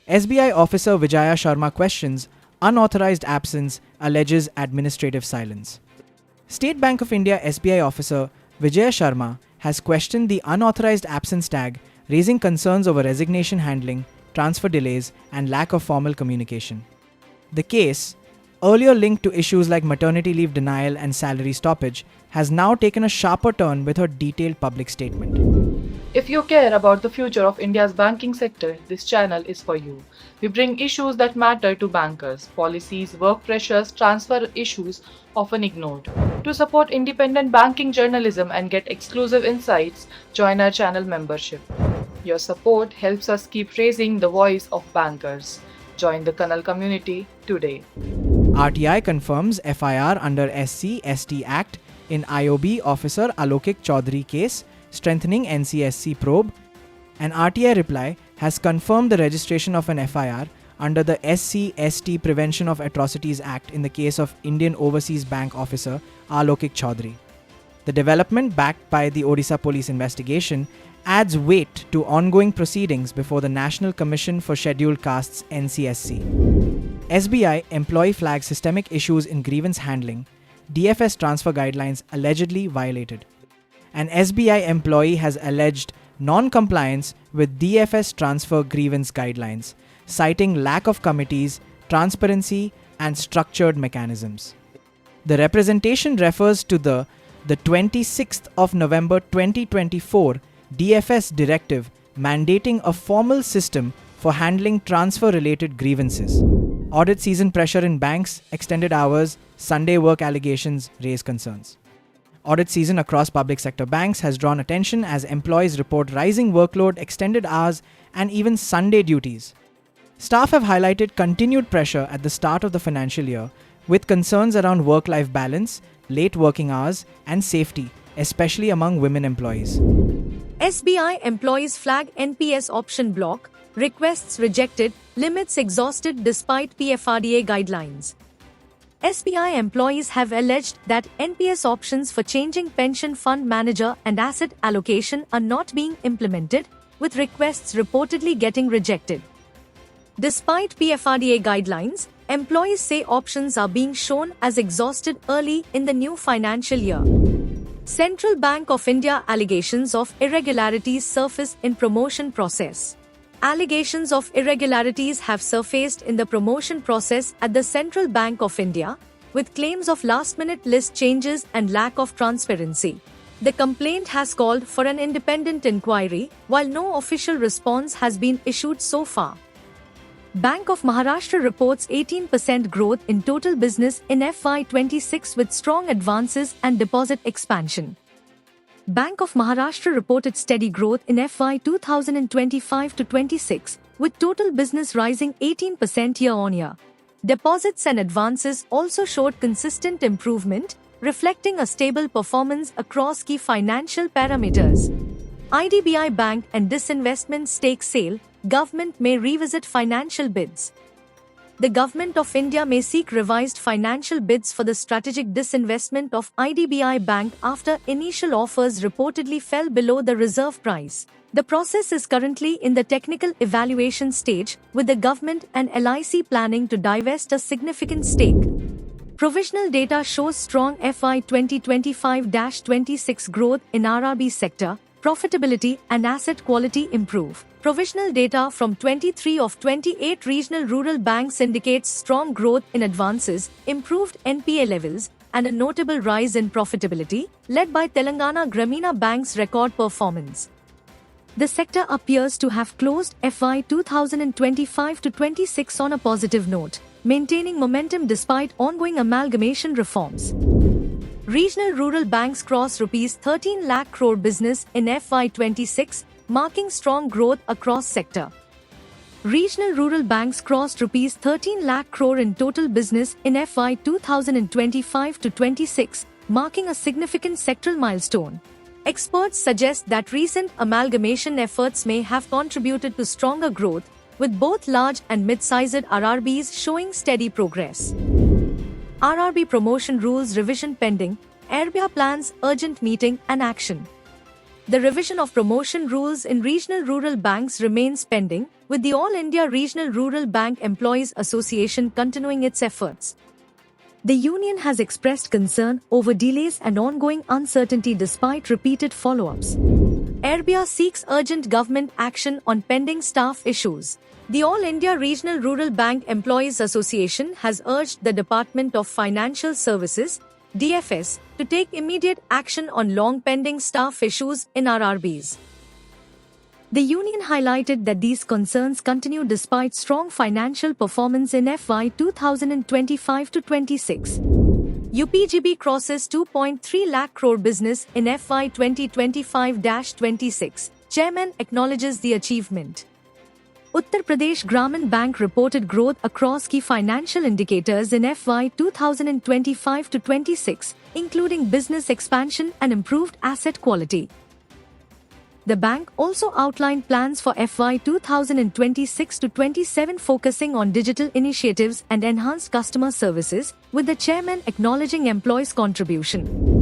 SBI officer Vijaya Sharma questions unauthorized absence, alleges administrative silence. State Bank of India SBI officer Vijaya Sharma has questioned the unauthorized absence tag, raising concerns over resignation handling, transfer delays, and lack of formal communication. The case, earlier linked to issues like maternity leave denial and salary stoppage, has now taken a sharper turn with her detailed public statement. If you care about the future of India's banking sector, this channel is for you. We bring issues that matter to bankers, policies, work pressures, transfer issues often ignored. To support independent banking journalism and get exclusive insights, join our channel membership. Your support helps us keep raising the voice of bankers. Join the Kanal community today. RTI confirms FIR under SC/ST Act in IOB officer Alokik Chaudhary case, strengthening NCSC probe. An RTI reply has confirmed the registration of an FIR under the SC/ST Prevention of Atrocities Act in the case of Indian Overseas Bank officer Alokik Chaudhary. The development, backed by the Odisha police investigation, adds weight to ongoing proceedings before the National Commission for Scheduled Castes (NCSC). SBI employee flags systemic issues in grievance handling, DFS transfer guidelines allegedly violated. An SBI employee has alleged non-compliance with DFS transfer grievance guidelines, citing lack of committees, transparency, and structured mechanisms. The representation refers to the 26th of November 2024 DFS directive mandating a formal system for handling transfer-related grievances. Audit season pressure in banks, extended hours, Sunday work allegations raise concerns. Audit season across public sector banks has drawn attention as employees report rising workload, extended hours, and even Sunday duties. Staff have highlighted continued pressure at the start of the financial year, with concerns around work-life balance, late working hours, and safety, especially among women employees. SBI employees flag NPS option block, requests rejected, limits exhausted despite PFRDA guidelines. SBI employees have alleged that NPS options for changing pension fund manager and asset allocation are not being implemented, with requests reportedly getting rejected. Despite PFRDA guidelines, employees say options are being shown as exhausted early in the new financial year. Central Bank of India allegations of irregularities surface in promotion process. Allegations of irregularities have surfaced in the promotion process at the Central Bank of India, with claims of last-minute list changes and lack of transparency. The complaint has called for an independent inquiry, while no official response has been issued so far. Bank of Maharashtra reports 18% growth in total business in FY26 with strong advances and deposit expansion. Bank of Maharashtra reported steady growth in FY 2025-26, with total business rising 18% year-on-year. Deposits and advances also showed consistent improvement, reflecting a stable performance across key financial parameters. IDBI Bank and disinvestment stake sale, government may revisit financial bids. The Government of India may seek revised financial bids for the strategic disinvestment of IDBI Bank after initial offers reportedly fell below the reserve price. The process is currently in the technical evaluation stage, with the government and LIC planning to divest a significant stake. Provisional data shows strong FY 2025-26 growth in RRB sector, profitability and asset quality improve. Provisional data from 23 of 28 regional rural banks indicates strong growth in advances, improved NPA levels, and a notable rise in profitability, led by Telangana Gramina Bank's record performance. The sector appears to have closed FY 2025-26 on a positive note, maintaining momentum despite ongoing amalgamation reforms. Regional rural banks cross Rs 13 lakh crore business in FY 26, marking strong growth across sector. Regional rural banks crossed Rs 13 lakh crore in total business in FY 2025-26, marking a significant sectoral milestone. Experts suggest that recent amalgamation efforts may have contributed to stronger growth, with both large and mid-sized RRBs showing steady progress. RRB promotion rules revision pending, RBI plans urgent meeting and action. The revision of promotion rules in regional rural banks remains pending, with the All India Regional Rural Bank Employees Association continuing its efforts. The union has expressed concern over delays and ongoing uncertainty despite repeated follow-ups. RBI seeks urgent government action on pending staff issues. The All India Regional Rural Bank Employees Association has urged the Department of Financial Services, DFS, to take immediate action on long-pending staff issues in RRBs. The union highlighted that these concerns continue despite strong financial performance in FY 2025-26. UPGB crosses 2.3 lakh crore business in FY 2025-26. Chairman acknowledges the achievement. Uttar Pradesh Gramin Bank reported growth across key financial indicators in FY 2025-26, including business expansion and improved asset quality. The bank also outlined plans for FY 2026-27 focusing on digital initiatives and enhanced customer services, with the chairman acknowledging employees' contribution.